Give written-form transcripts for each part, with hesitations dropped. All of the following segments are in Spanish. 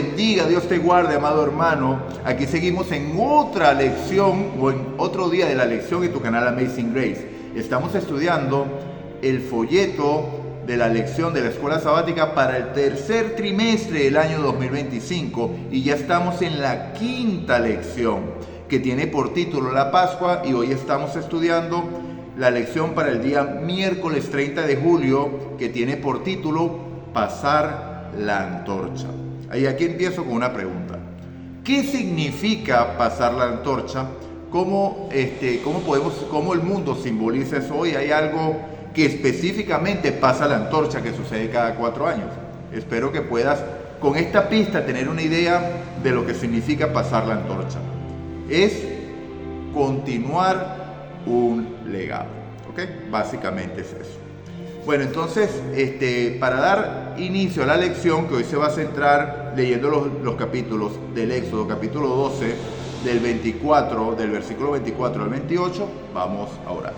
bendiga, Dios te guarde, amado hermano. Aquí seguimos en otra lección o en otro día de la lección en tu canal Amazing Grace. Estamos estudiando el folleto de la lección de la escuela sabática para el tercer trimestre del año 2025 y ya estamos en la quinta lección que tiene por título La Pascua, y hoy estamos estudiando la lección para el día miércoles 30 de julio que tiene por título Pasar la antorcha. Y aquí empiezo con una pregunta. ¿Qué significa pasar la antorcha? ¿Cómo el mundo simboliza eso hoy? ¿Hay algo que específicamente pasa la antorcha que sucede cada 4 años? Espero que puedas con esta pista tener una idea de lo que significa pasar la antorcha. Es continuar un legado, ¿ok? Básicamente es eso. Bueno, entonces, para dar inicio a la lección, que hoy se va a centrar leyendo los capítulos del Éxodo, capítulo 12, del versículo 24 al 28, vamos a orar.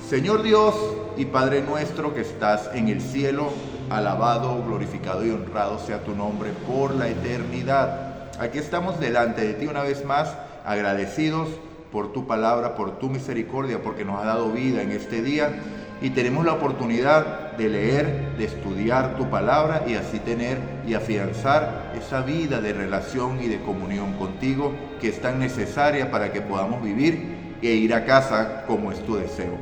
Señor Dios y Padre nuestro que estás en el cielo, alabado, glorificado y honrado sea tu nombre por la eternidad. Aquí estamos delante de ti una vez más, agradecidos por tu palabra, por tu misericordia, porque nos ha dado vida en este día y tenemos la oportunidad de leer, de estudiar tu palabra y así tener y afianzar esa vida de relación y de comunión contigo que es tan necesaria para que podamos vivir e ir a casa como es tu deseo.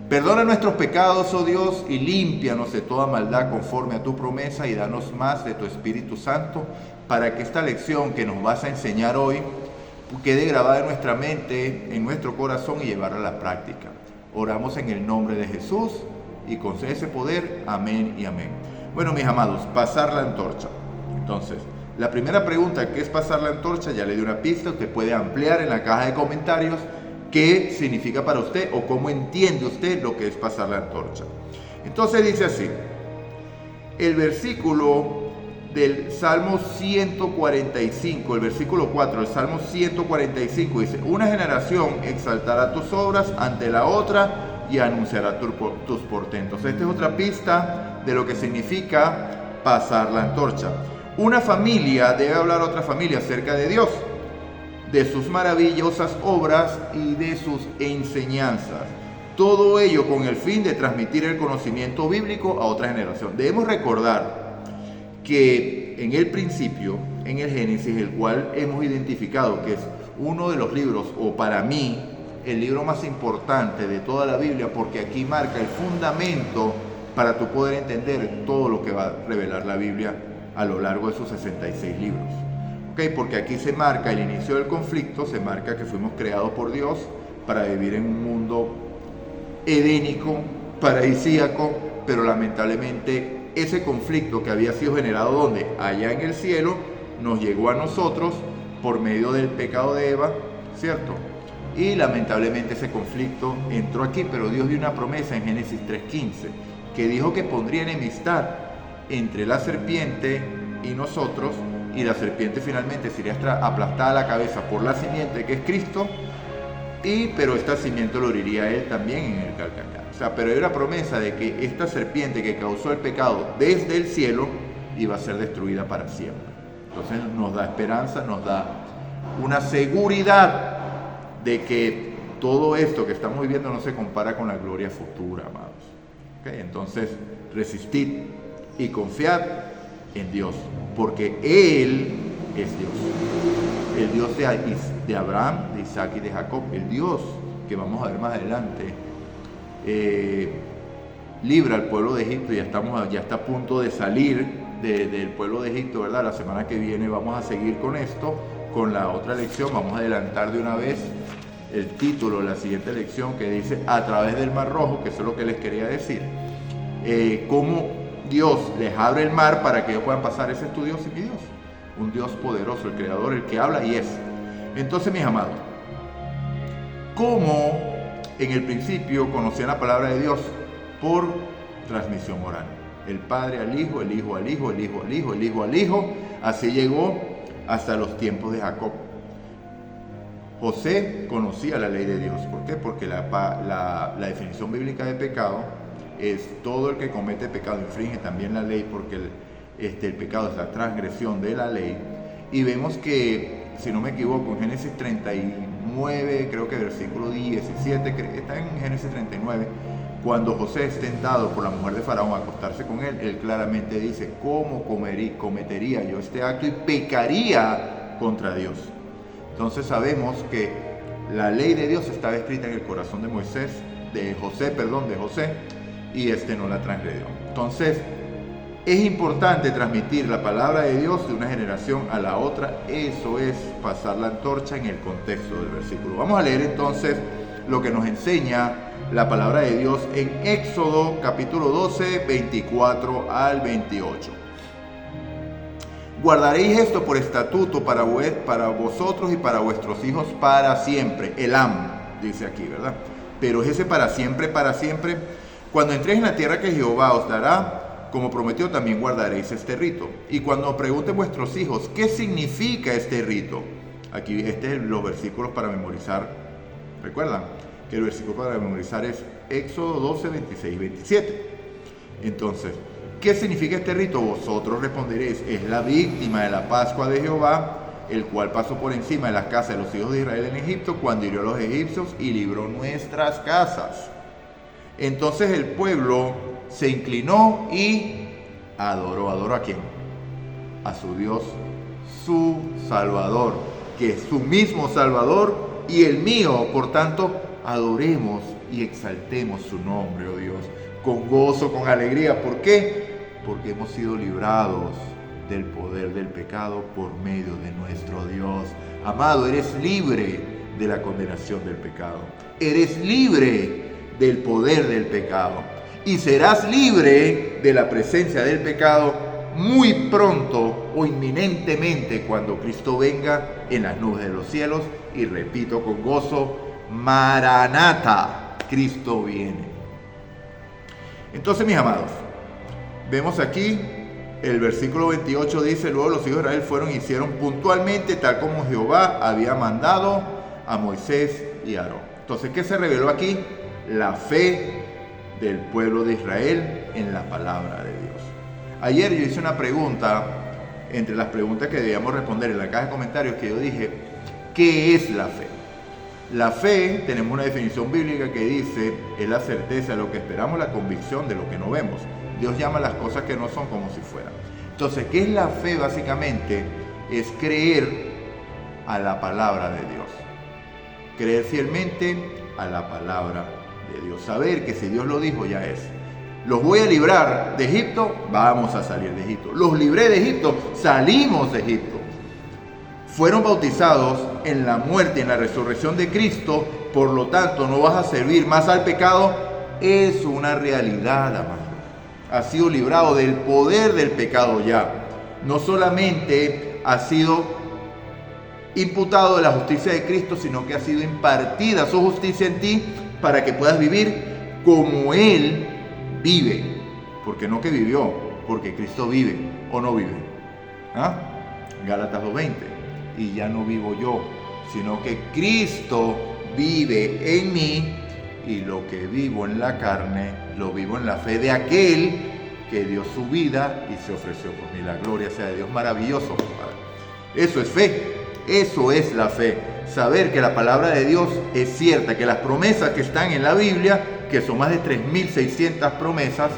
Perdona nuestros pecados, oh Dios, y límpianos de toda maldad conforme a tu promesa y danos más de tu Espíritu Santo para que esta lección que nos vas a enseñar hoy quede grabada en nuestra mente, en nuestro corazón y llevarla a la práctica. Oramos en el nombre de Jesús y concede ese poder. Amén y amén. Bueno, mis amados, pasar la antorcha. Entonces, la primera pregunta, ¿qué es pasar la antorcha? Ya le di una pista, usted puede ampliar en la caja de comentarios qué significa para usted o cómo entiende usted lo que es pasar la antorcha. Entonces dice así, el versículo del Salmo 145, el versículo 4 del Salmo 145 dice: una generación exaltará tus obras ante la otra y anunciará tus portentos. Esta es otra pista de lo que significa pasar la antorcha. Una familia debe hablar a otra familia acerca de Dios, de sus maravillosas obras y de sus enseñanzas. Todo ello con el fin de transmitir el conocimiento bíblico a otra generación. Debemos recordar que en el principio, en el Génesis, el cual hemos identificado que es uno de los libros, o para mí, el libro más importante de toda la Biblia, porque aquí marca el fundamento para tú poder entender todo lo que va a revelar la Biblia a lo largo de sus 66 libros. Porque aquí se marca el inicio del conflicto, se marca que fuimos creados por Dios para vivir en un mundo edénico, paradisíaco, pero lamentablemente ese conflicto que había sido generado donde, allá en el cielo, nos llegó a nosotros por medio del pecado de Eva, ¿cierto? Y lamentablemente ese conflicto entró aquí, pero Dios dio una promesa en Génesis 3:15, que dijo que pondría enemistad entre la serpiente y nosotros, y la serpiente finalmente sería aplastada a la cabeza por la simiente que es Cristo, pero esta simiente lo heriría a él también en el calcañar. O sea, pero hay una promesa de que esta serpiente que causó el pecado desde el cielo iba a ser destruida para siempre. Entonces nos da esperanza, nos da una seguridad de que todo esto que estamos viviendo no se compara con la gloria futura, amados. Entonces, resistid y confiad en Dios, porque Él es Dios. El Dios de Abraham, de Isaac y de Jacob, el Dios que vamos a ver más adelante, libra al pueblo de Egipto. Ya está a punto de salir del pueblo de Egipto, ¿verdad? La semana que viene vamos a seguir con esto, con la otra lección. Vamos a adelantar de una vez el título de la siguiente lección, que dice a través del Mar Rojo, que eso es lo que les quería decir. Cómo Dios les abre el mar para que ellos puedan pasar. Ese es tu Dios y mi Dios, un Dios poderoso, el creador, el que habla y es. Entonces, mis amados, ¿cómo en el principio conocían la palabra de Dios? Por transmisión oral. El Padre al Hijo, el Hijo al Hijo, el Hijo al Hijo, el Hijo al Hijo. Así llegó hasta los tiempos de Jacob. José conocía la ley de Dios. ¿Por qué? Porque la definición bíblica de pecado es todo el que comete pecado, infringe también la ley, porque el pecado es la transgresión de la ley. Y vemos que, si no me equivoco, en Génesis 39, creo que versículo 17, está en Génesis 39, cuando José es tentado por la mujer de Faraón a acostarse con él claramente dice: ¿cómo cometería yo este acto y pecaría contra Dios? Entonces sabemos que la ley de Dios estaba escrita en el corazón de José, y no la transgredió. Entonces, es importante transmitir la palabra de Dios de una generación a la otra. Eso es pasar la antorcha en el contexto del versículo. Vamos a leer entonces lo que nos enseña la palabra de Dios en Éxodo capítulo 12, 24 al 28. Guardaréis esto por estatuto para vosotros y para vuestros hijos para siempre. Elam, dice aquí, ¿verdad? Pero es ese para siempre, Cuando entréis en la tierra que Jehová os dará, como prometió, también guardaréis este rito. Y cuando pregunten vuestros hijos, ¿qué significa este rito? Aquí, es los versículos para memorizar. ¿Recuerdan? Que el versículo para memorizar es Éxodo 12, 26 y 27. Entonces, ¿qué significa este rito? Vosotros responderéis: es la víctima de la Pascua de Jehová, el cual pasó por encima de las casas de los hijos de Israel en Egipto, cuando hirió a los egipcios y libró nuestras casas. Entonces el pueblo se inclinó y adoró. ¿Adoró a quién? A su Dios, su Salvador, que es su mismo Salvador y el mío. Por tanto, adoremos y exaltemos su nombre, oh Dios, con gozo, con alegría. ¿Por qué? Porque hemos sido librados del poder del pecado por medio de nuestro Dios. Amado, eres libre de la condenación del pecado. Eres libre del poder del pecado. Y serás libre de la presencia del pecado muy pronto o inminentemente cuando Cristo venga en las nubes de los cielos. Y repito con gozo: Maranata, Cristo viene. Entonces, mis amados, vemos aquí el versículo 28 dice: luego los hijos de Israel fueron y hicieron puntualmente tal como Jehová había mandado a Moisés y a Aarón. Entonces, ¿qué se reveló aquí? La fe del pueblo de Israel en la palabra de Dios. Ayer yo hice una pregunta, entre las preguntas que debíamos responder en la caja de comentarios, que yo dije: ¿qué es la fe? La fe, tenemos una definición bíblica que dice, es la certeza de lo que esperamos, la convicción de lo que no vemos. Dios llama las cosas que no son como si fueran. Entonces, ¿qué es la fe? Básicamente es creer a la palabra de Dios. Creer fielmente a la palabra de Dios. Saber que si Dios lo dijo, ya es. Los voy a librar de Egipto, vamos a salir de Egipto. Los libré de Egipto, salimos de Egipto. Fueron bautizados en la muerte y en la resurrección de Cristo, por lo tanto no vas a servir más al pecado. Es una realidad, amado. Has sido librado del poder del pecado ya. No solamente ha sido imputado de la justicia de Cristo, sino que ha sido impartida su justicia en ti para que puedas vivir como Él vive. Porque no que vivió, porque Cristo vive o no vive. ¿Ah? Gálatas 2:20. Y ya no vivo yo, sino que Cristo vive en mí, y lo que vivo en la carne, lo vivo en la fe de aquel que dio su vida y se ofreció por mí. La gloria sea de Dios. Maravilloso, Padre. Eso es fe, eso es la fe. Saber que la palabra de Dios es cierta, que las promesas que están en la Biblia, que son más de 3.600 promesas,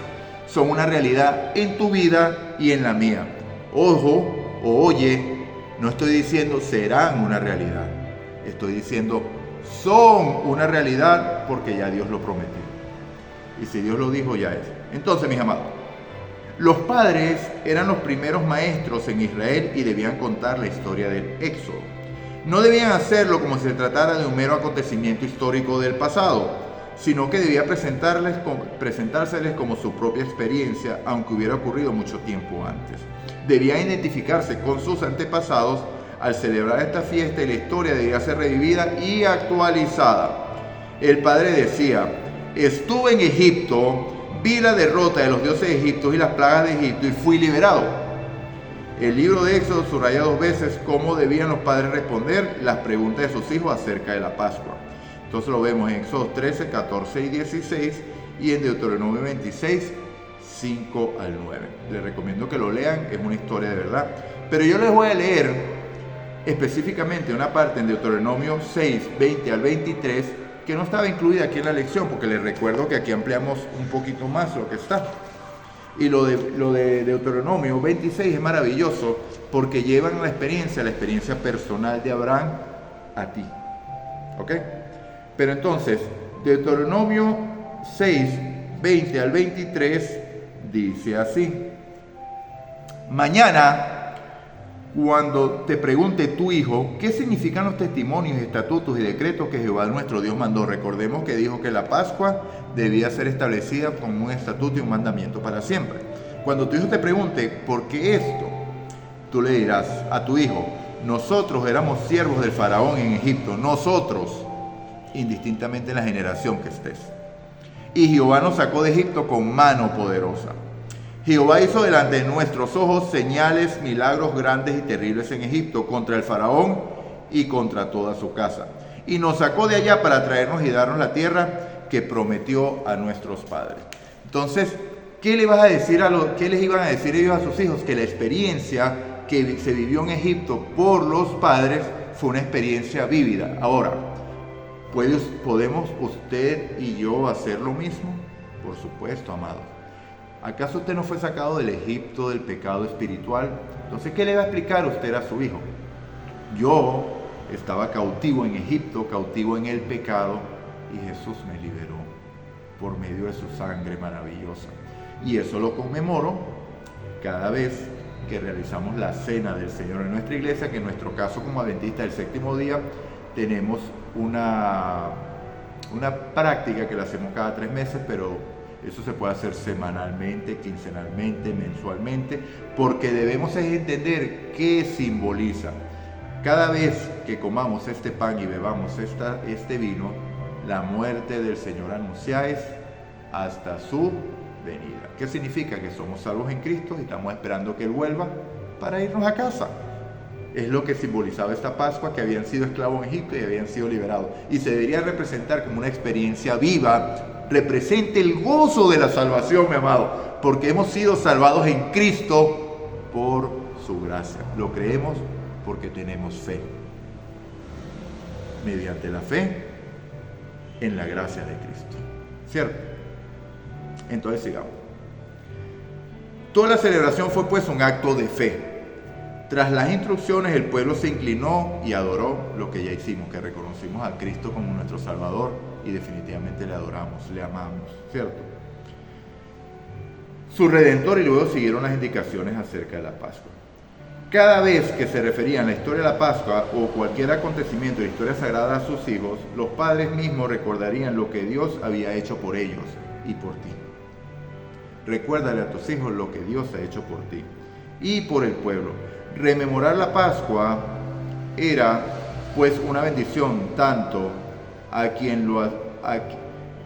son una realidad en tu vida y en la mía. Ojo, o oye, no estoy diciendo serán una realidad, estoy diciendo son una realidad porque ya Dios lo prometió. Y si Dios lo dijo, ya es. Entonces, mis amados, los padres eran los primeros maestros en Israel y debían contar la historia del Éxodo. No debían hacerlo como si se tratara de un mero acontecimiento histórico del pasado, sino que debía presentárseles como su propia experiencia, aunque hubiera ocurrido mucho tiempo antes. Debían identificarse con sus antepasados al celebrar esta fiesta, y la historia debía ser revivida y actualizada. El padre decía: estuve en Egipto, vi la derrota de los dioses de Egipto y las plagas de Egipto y fui liberado. El libro de Éxodo subraya 2 veces cómo debían los padres responder las preguntas de sus hijos acerca de la Pascua. Entonces lo vemos en Éxodo 13, 14 y 16 y en Deuteronomio 26, 5 al 9. Les recomiendo que lo lean, es una historia de verdad. Pero yo les voy a leer específicamente una parte en Deuteronomio 6, 20 al 23, que no estaba incluida aquí en la lección, porque les recuerdo que aquí ampliamos un poquito más lo que está. Y lo de Deuteronomio 26 es maravilloso, porque llevan la experiencia personal de Abraham a ti. ¿Ok? Pero entonces, Deuteronomio 6, 20 al 23, dice así: mañana, cuando te pregunte tu hijo qué significan los testimonios, estatutos y decretos que Jehová nuestro Dios mandó, recordemos que dijo que la Pascua debía ser establecida como un estatuto y un mandamiento para siempre. Cuando tu hijo te pregunte por qué esto, tú le dirás a tu hijo: nosotros éramos siervos del faraón en Egipto, nosotros, indistintamente en la generación que estés. Y Jehová nos sacó de Egipto con mano poderosa. Jehová hizo delante de nuestros ojos señales, milagros grandes y terribles en Egipto, contra el faraón y contra toda su casa. Y nos sacó de allá para traernos y darnos la tierra que prometió a nuestros padres. Entonces, ¿qué les iban a decir ellos a sus hijos? Que la experiencia que se vivió en Egipto por los padres fue una experiencia vívida. Ahora, ¿podemos usted y yo hacer lo mismo? Por supuesto, amados. ¿Acaso usted no fue sacado del Egipto del pecado espiritual? Entonces, ¿qué le va a explicar usted a su hijo? Yo estaba cautivo en Egipto, cautivo en el pecado, y Jesús me liberó por medio de su sangre maravillosa. Y eso lo conmemoro cada vez que realizamos la cena del Señor en nuestra iglesia, que en nuestro caso como adventistas del séptimo día tenemos una práctica que la hacemos cada 3 meses, pero eso se puede hacer semanalmente, quincenalmente, mensualmente, porque debemos entender qué simboliza. Cada vez que comamos este pan y bebamos este vino, la muerte del Señor anunciáis hasta su venida. ¿Qué significa? Que somos salvos en Cristo y estamos esperando que Él vuelva para irnos a casa. Es lo que simbolizaba esta Pascua, que habían sido esclavos en Egipto y habían sido liberados. Y se debería representar como una experiencia viva. Represente el gozo de la salvación, mi amado, porque hemos sido salvados en Cristo por su gracia. Lo creemos porque tenemos fe. Mediante la fe en la gracia de Cristo. ¿Cierto? Entonces sigamos. Toda la celebración fue pues un acto de fe. Tras las instrucciones, el pueblo se inclinó y adoró lo que ya hicimos, que reconocimos a Cristo como nuestro Salvador y definitivamente le adoramos, le amamos, ¿cierto? Su Redentor, y luego siguieron las indicaciones acerca de la Pascua. Cada vez que se referían a la historia de la Pascua o cualquier acontecimiento de la historia sagrada a sus hijos, los padres mismos recordarían lo que Dios había hecho por ellos y por ti. Recuérdale a tus hijos lo que Dios ha hecho por ti y por el pueblo. Rememorar la Pascua era pues una bendición tanto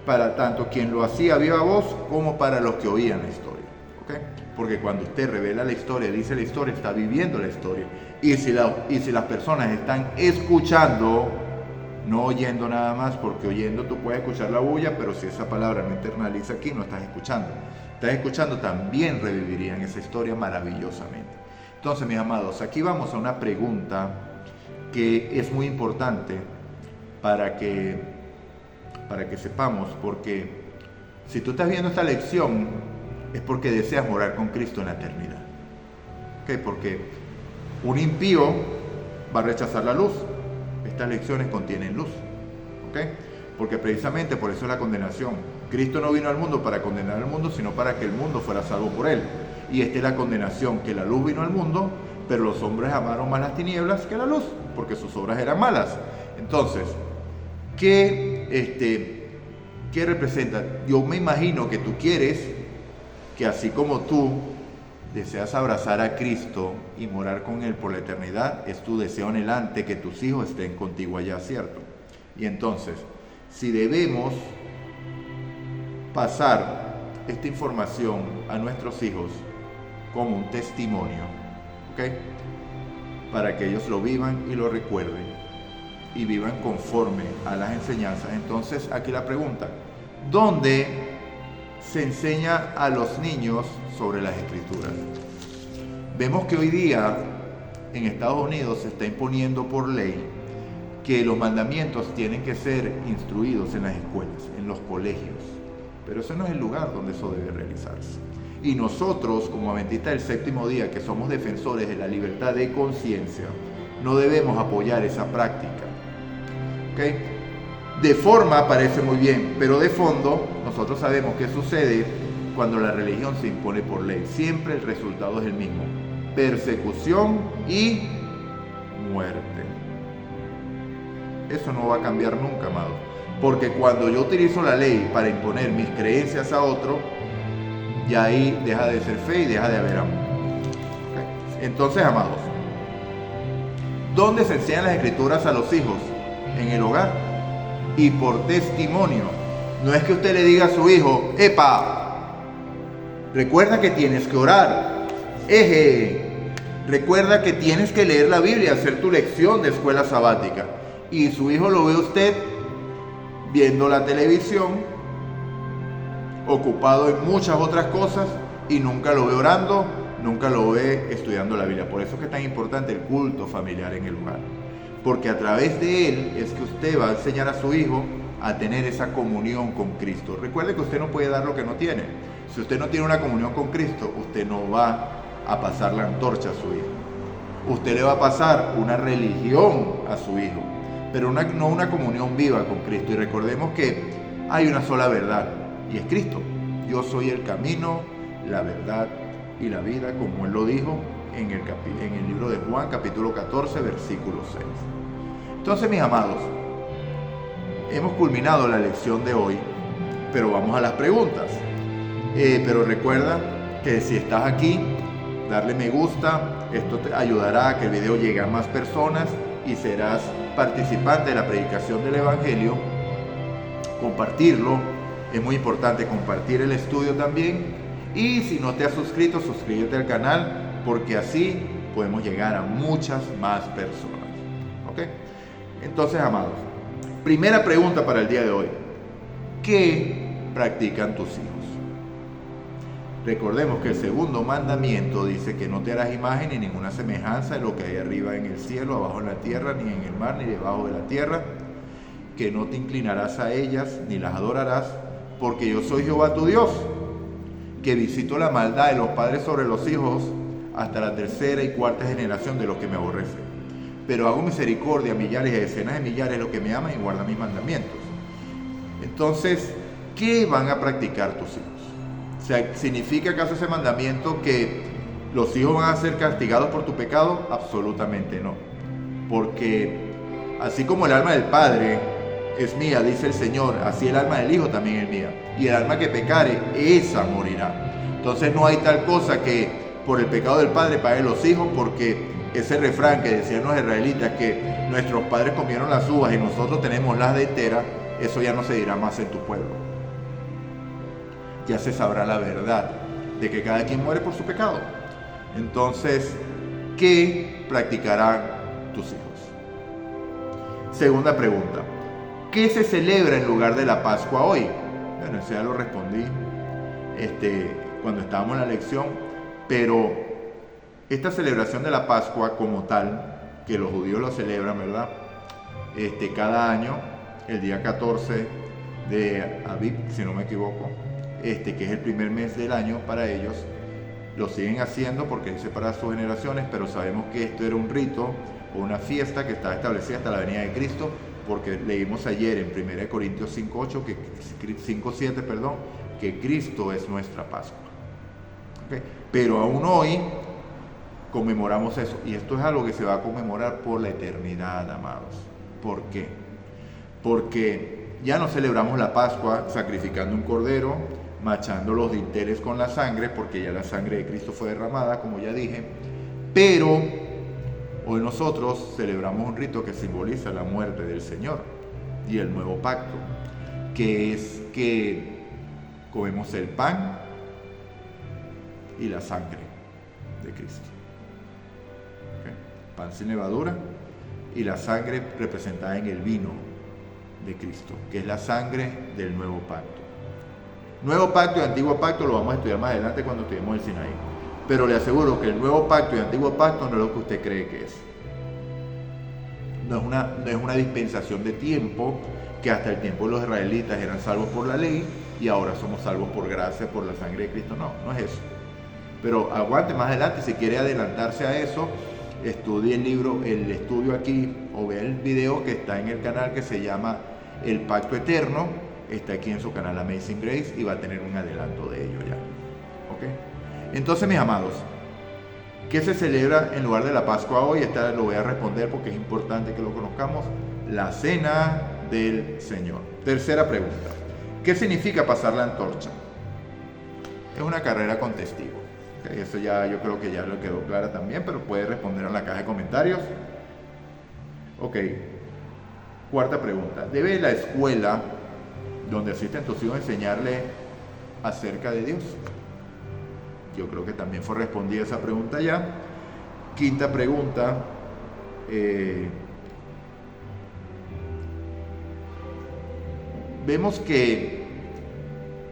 para tanto quien lo hacía a viva voz como para los que oían la historia. ¿Okay? Porque cuando usted revela la historia, dice la historia, está viviendo la historia. Y si las personas están escuchando, no oyendo nada más, porque oyendo tú puedes escuchar la bulla, pero si esa palabra no internaliza aquí, no estás escuchando. Estás escuchando, también revivirían esa historia maravillosamente. Entonces, mis amados, aquí vamos a una pregunta que es muy importante para que sepamos, porque si tú estás viendo esta lección es porque deseas morar con Cristo en la eternidad. ¿Okay? Porque un impío va a rechazar la luz. Estas lecciones contienen luz. ¿Okay? Porque precisamente por eso es la condenación. Cristo no vino al mundo para condenar al mundo, sino para que el mundo fuera salvo por él. Y esta es la condenación, que la luz vino al mundo, pero los hombres amaron más las tinieblas que la luz, porque sus obras eran malas. Entonces, ¿qué representa? Yo me imagino que tú quieres que así como tú deseas abrazar a Cristo y morar con Él por la eternidad, es tu deseo anhelante que tus hijos estén contigo allá, ¿cierto? Y entonces, si debemos pasar esta información a nuestros hijos como un testimonio, ¿ok? Para que ellos lo vivan y lo recuerden y vivan conforme a las enseñanzas. Entonces, aquí la pregunta: ¿dónde se enseña a los niños sobre las Escrituras? Vemos que hoy día en Estados Unidos se está imponiendo por ley que los mandamientos tienen que ser instruidos en las escuelas, en los colegios. Pero ese no es el lugar donde eso debe realizarse. Y nosotros, como adventistas del séptimo día, que somos defensores de la libertad de conciencia, no debemos apoyar esa práctica. ¿Okay? De forma parece muy bien, pero de fondo nosotros sabemos qué sucede cuando la religión se impone por ley. Siempre el resultado es el mismo: persecución y muerte. Eso no va a cambiar nunca, amados. Porque cuando yo utilizo la ley para imponer mis creencias a otro, ya ahí deja de ser fe y deja de haber amor. ¿Okay? Entonces, amados, ¿dónde se enseñan las Escrituras a los hijos? En el hogar y por testimonio. No es que usted le diga a su hijo: ¡epa! Recuerda que tienes que orar. ¡Eje! Recuerda que tienes que leer la Biblia, hacer tu lección de escuela sabática. Y su hijo lo ve a usted viendo la televisión, ocupado en muchas otras cosas, y nunca lo ve orando, nunca lo ve estudiando la Biblia. Por eso es que es tan importante el culto familiar en el hogar. Porque a través de él es que usted va a enseñar a su hijo a tener esa comunión con Cristo. Recuerde que usted no puede dar lo que no tiene. Si usted no tiene una comunión con Cristo, usted no va a pasar la antorcha a su hijo. Usted le va a pasar una religión a su hijo, pero no una comunión viva con Cristo. Y recordemos que hay una sola verdad, y es Cristo. Yo soy el camino, la verdad y la vida, como Él lo dijo en el libro de Juan, capítulo 14, versículo 6. Entonces, mis amados, hemos culminado la lección de hoy, pero vamos a las preguntas. Pero recuerda que si estás aquí, darle me gusta, esto te ayudará a que el video llegue a más personas y serás participante de la predicación del Evangelio. Compartirlo, es muy importante compartir el estudio también. Y si no te has suscrito, suscríbete al canal, porque así podemos llegar a muchas más personas. ¿Ok? Entonces, amados, primera pregunta para el día de hoy: ¿qué practican tus hijos? Recordemos que el segundo mandamiento dice que no te harás imagen ni ninguna semejanza de lo que hay arriba en el cielo, abajo en la tierra, ni en el mar, ni debajo de la tierra, que no te inclinarás a ellas, ni las adorarás, porque yo soy Jehová tu Dios, que visito la maldad de los padres sobre los hijos hasta la tercera y cuarta generación de los que me aborrecen. Pero hago misericordia a millares y a decenas de millares de los que me aman y guardan mis mandamientos. Entonces, ¿qué van a practicar tus hijos? O sea, ¿significa acaso ese mandamiento que los hijos van a ser castigados por tu pecado? Absolutamente no. Porque así como el alma del Padre es mía, dice el Señor, así el alma del Hijo también es mía. Y el alma que pecare, esa morirá. Entonces no hay tal cosa que por el pecado del Padre paguen los hijos, porque ese refrán que decían los israelitas, que nuestros padres comieron las uvas y nosotros tenemos las de entera, eso ya no se dirá más en tu pueblo. Ya se sabrá la verdad de que cada quien muere por su pecado. Entonces, ¿qué practicarán tus hijos? Segunda pregunta: ¿qué se celebra en lugar de la Pascua hoy? Bueno, eso ya lo respondí cuando estábamos en la lección, pero esta celebración de la Pascua como tal, que los judíos lo celebran, ¿verdad? Cada año, el día 14 de Aviv, si no me equivoco, que es el primer mes del año para ellos, lo siguen haciendo porque es para sus generaciones, pero sabemos que esto era un rito o una fiesta que estaba establecida hasta la venida de Cristo, porque leímos ayer en 1 Corintios 5:7, que Cristo es nuestra Pascua. ¿Okay? Pero aún hoy conmemoramos eso, y esto es algo que se va a conmemorar por la eternidad, amados. ¿Por qué? Porque ya no celebramos la Pascua sacrificando un cordero, machando los dinteles con la sangre, porque ya la sangre de Cristo fue derramada, como ya dije, pero hoy nosotros celebramos un rito que simboliza la muerte del Señor y el nuevo pacto, que es que comemos el pan y la sangre de Cristo. ¿Okay? Pan sin levadura y la sangre representada en el vino de Cristo, que es la sangre del nuevo pacto. Nuevo pacto y antiguo pacto lo vamos a estudiar más adelante cuando estudiemos el Sinaí. Pero le aseguro que el nuevo pacto y antiguo pacto no es lo que usted cree que es. No es una dispensación de tiempo que hasta el tiempo de los israelitas eran salvos por la ley y ahora somos salvos por gracia, por la sangre de Cristo. No, no es eso. Pero aguante más adelante, si quiere adelantarse a eso, estudie el estudio aquí o vea el video que está en el canal que se llama El Pacto Eterno. Está aquí en su canal Amazing Grace y va a tener un adelanto de ello ya. ¿Ok? Entonces, mis amados, ¿qué se celebra en lugar de la Pascua hoy? Esta lo voy a responder porque es importante que lo conozcamos. La Cena del Señor. Tercera pregunta. ¿Qué significa pasar la antorcha? Es una carrera con testigos. Okay, eso ya yo creo que ya lo quedó clara también, pero puede responder en la caja de comentarios. Ok. Cuarta pregunta. ¿Debe la escuela donde asisten tus hijos enseñarle acerca de Dios? Yo creo que también fue respondida esa pregunta ya. Quinta pregunta. Vemos que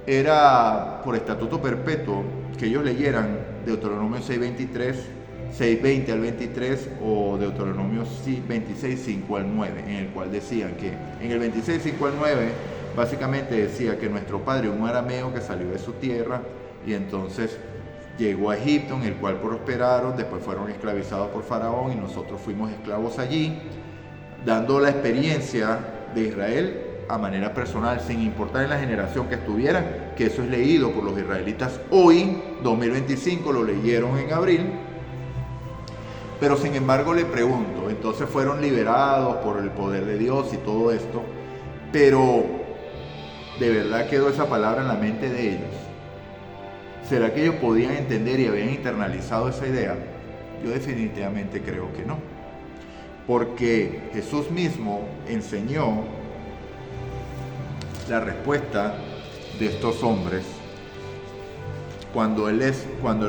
era por estatuto perpetuo que ellos leyeran Deuteronomio 6:20 al 23 o Deuteronomio 26, 5 al 9, en el cual decían que en el 26, 5 al 9 básicamente decía que nuestro padre, un arameo que salió de su tierra y entonces llegó a Egipto, en el cual prosperaron, después fueron esclavizados por Faraón y nosotros fuimos esclavos allí, dando la experiencia de Israel a manera personal, sin importar en la generación que estuvieran, que eso es leído por los israelitas hoy, 2025, lo leyeron en abril. Pero sin embargo le pregunto, entonces fueron liberados por el poder de Dios y todo esto, pero ¿de verdad quedó esa palabra en la mente de ellos? ¿Será que ellos podían entender y habían internalizado esa idea? Yo definitivamente creo que no. Porque Jesús mismo enseñó la respuesta de estos hombres cuando él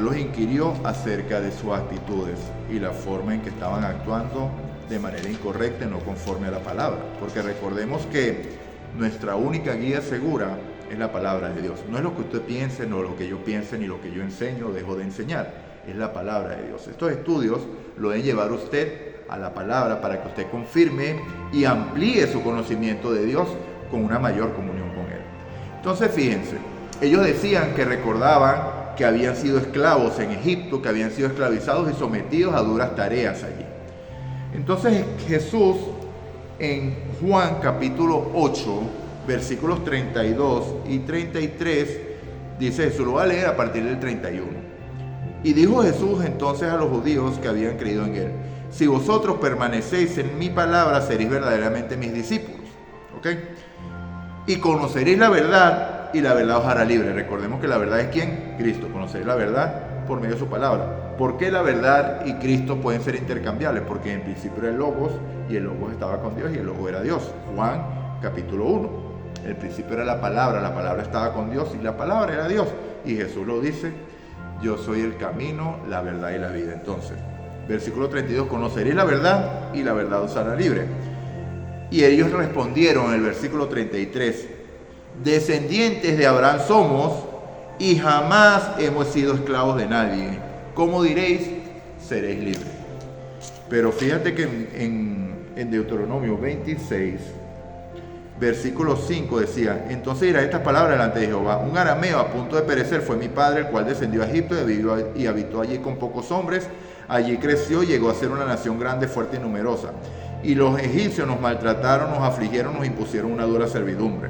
los inquirió acerca de sus actitudes y la forma en que estaban actuando de manera incorrecta y no conforme a la palabra. Porque recordemos que nuestra única guía segura es la palabra de Dios. No es lo que usted piense, no lo que yo piense, ni lo que yo enseño o dejo de enseñar. Es la palabra de Dios. Estos estudios lo deben llevar usted a la palabra para que usted confirme y amplíe su conocimiento de Dios con una mayor comunión con Él. Entonces, fíjense, ellos decían que recordaban que habían sido esclavos en Egipto, que habían sido esclavizados y sometidos a duras tareas allí. Entonces Jesús en Juan capítulo 8, versículos 32 y 33, dice, Jesús lo va a leer a partir del 31. Y dijo Jesús entonces a los judíos que habían creído en Él, si vosotros permanecéis en mi palabra, seréis verdaderamente mis discípulos. ¿Ok? Y conoceréis la verdad y la verdad os hará libre. Recordemos que la verdad es ¿quién? Cristo. Conoceréis la verdad por medio de su palabra. ¿Por qué la verdad y Cristo pueden ser intercambiables? Porque en principio era el Logos y el Logos estaba con Dios y el Logos era Dios. Juan capítulo 1. El principio era la palabra estaba con Dios y la palabra era Dios. Y Jesús lo dice, yo soy el camino, la verdad y la vida. Entonces, versículo 32, conoceréis la verdad y la verdad os hará libre. Y ellos respondieron en el versículo 33, descendientes de Abraham somos y jamás hemos sido esclavos de nadie. ¿Cómo diréis? Seréis libres. Pero fíjate que en Deuteronomio 26, versículo 5 decía, entonces dirá estas palabras delante de Jehová, un arameo a punto de perecer fue mi padre, el cual descendió a Egipto y habitó allí con pocos hombres. Allí creció y llegó a ser una nación grande, fuerte y numerosa. Y los egipcios nos maltrataron, nos afligieron, nos impusieron una dura servidumbre.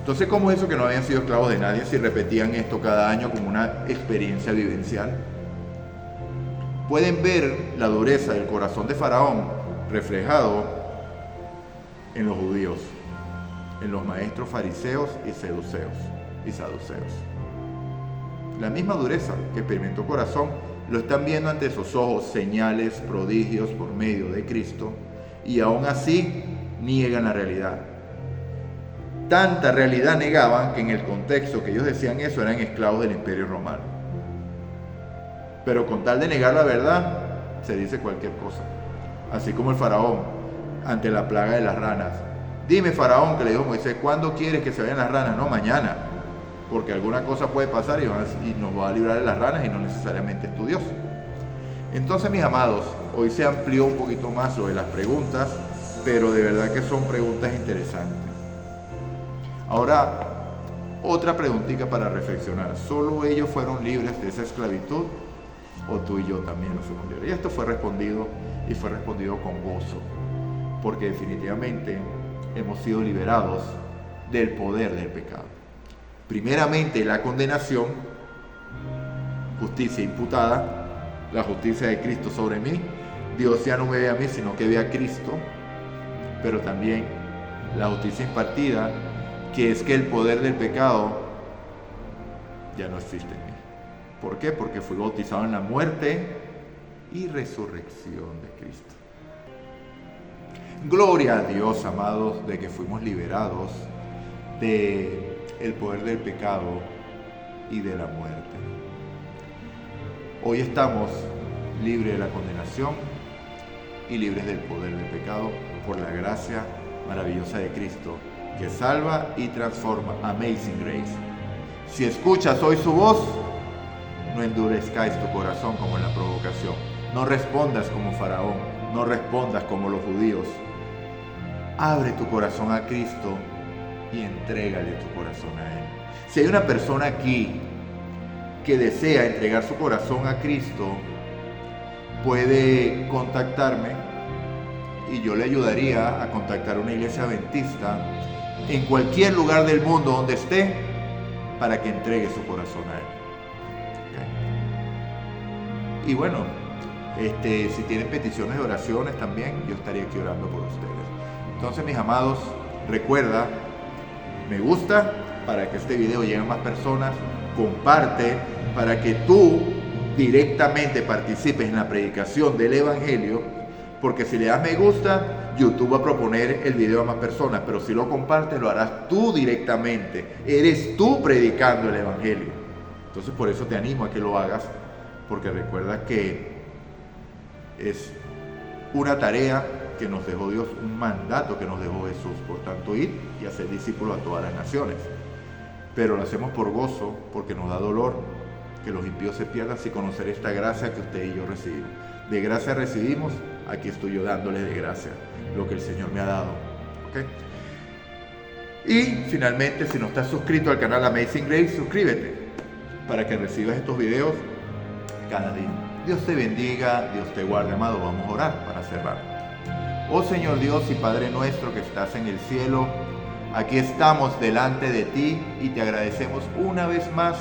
Entonces, ¿cómo es eso que no habían sido esclavos de nadie si repetían esto cada año como una experiencia vivencial? Pueden ver la dureza del corazón de Faraón reflejado en los judíos, en los maestros fariseos y saduceos. La misma dureza que experimentó corazón lo están viendo ante sus ojos, señales, prodigios por medio de Cristo, y aún así niegan la realidad. Tanta realidad negaban que en el contexto que ellos decían eso eran esclavos del Imperio Romano. Pero con tal de negar la verdad, se dice cualquier cosa. Así como el faraón ante la plaga de las ranas. Dime, faraón, que le dijo Moisés, ¿cuándo quieres que se vayan las ranas? No, mañana. porque alguna cosa puede pasar y nos va a librar de las ranas y no necesariamente es tu Dios. Entonces, mis amados, hoy se amplió un poquito más sobre las preguntas, pero de verdad que son preguntas interesantes. Ahora, otra preguntita para reflexionar. ¿Solo ellos fueron libres de esa esclavitud o tú y yo también lo fuimos libres? Y esto fue respondido y fue respondido con gozo, porque definitivamente hemos sido liberados del poder del pecado. Primeramente, la condenación, justicia imputada, la justicia de Cristo sobre mí. Dios ya no me ve a mí, sino que ve a Cristo. Pero también la justicia impartida, que es que el poder del pecado ya no existe en mí. ¿Por qué? Porque fui bautizado en la muerte y resurrección de Cristo. Gloria a Dios, amados, de que fuimos liberados del poder del pecado y de la muerte. Hoy estamos libres de la condenación y libres del poder del pecado por la gracia maravillosa de Cristo, que salva y transforma. Amazing Grace. Si escuchas hoy su voz, no endurezcáis tu corazón como en la provocación. No respondas como Faraón, no respondas como los judíos. Abre tu corazón a Cristo y entrégale tu corazón a Él. Si hay una persona aquí que desea entregar su corazón a Cristo, puede contactarme y yo le ayudaría a contactar una iglesia adventista en cualquier lugar del mundo donde esté para que entregue su corazón a Él. Okay. Y bueno, si tienen peticiones de oraciones también, yo estaría aquí orando por ustedes. Entonces, mis amados, recuerda, me gusta para que este video llegue a más personas, comparte para que tú directamente participes en la predicación del Evangelio, porque si le das me gusta, YouTube va a proponer el video a más personas, pero si lo compartes, lo harás tú directamente, eres tú predicando el Evangelio. Entonces por eso te animo a que lo hagas, porque recuerda que es una tarea que nos dejó Dios, un mandato que nos dejó Jesús, por tanto ir y hacer discípulos a todas las naciones. Pero lo hacemos por gozo, porque nos da dolor que los impíos se pierdan sin conocer esta gracia que usted y yo recibimos. De gracia recibimos, aquí estoy yo dándoles de gracia lo que el Señor me ha dado. ¿Okay? Y finalmente, si no estás suscrito al canal Amazing Grace, suscríbete para que recibas estos videos cada día. Dios te bendiga, Dios te guarde, amado. Vamos a orar para cerrar. Oh Señor Dios y Padre nuestro que estás en el cielo, aquí estamos delante de ti y te agradecemos una vez más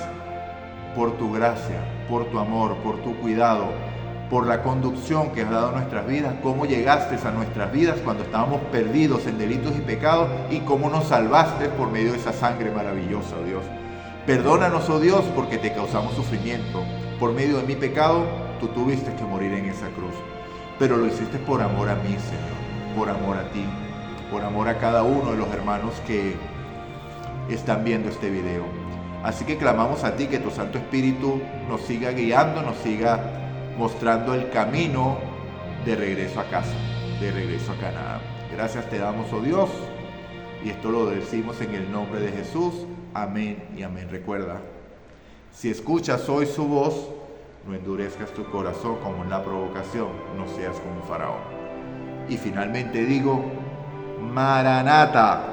por tu gracia, por tu amor, por tu cuidado, por la conducción que has dado a nuestras vidas, cómo llegaste a nuestras vidas cuando estábamos perdidos en delitos y pecados y cómo nos salvaste por medio de esa sangre maravillosa, oh Dios. Perdónanos, oh Dios, porque te causamos sufrimiento. Por medio de mi pecado, tú tuviste que morir en esa cruz. Pero lo hiciste por amor a mí, Señor, por amor a ti, por amor a cada uno de los hermanos que están viendo este video. Así que clamamos a ti que tu Santo Espíritu nos siga guiando, nos siga mostrando el camino de regreso a casa, de regreso a Canaán. Gracias te damos, oh Dios, y esto lo decimos en el nombre de Jesús. Amén y amén. Recuerda, si escuchas hoy su voz, no endurezcas tu corazón como en la provocación, no seas como Faraón. Y finalmente digo, Maranata,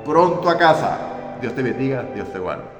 pronto a casa. Dios te bendiga, Dios te guarde.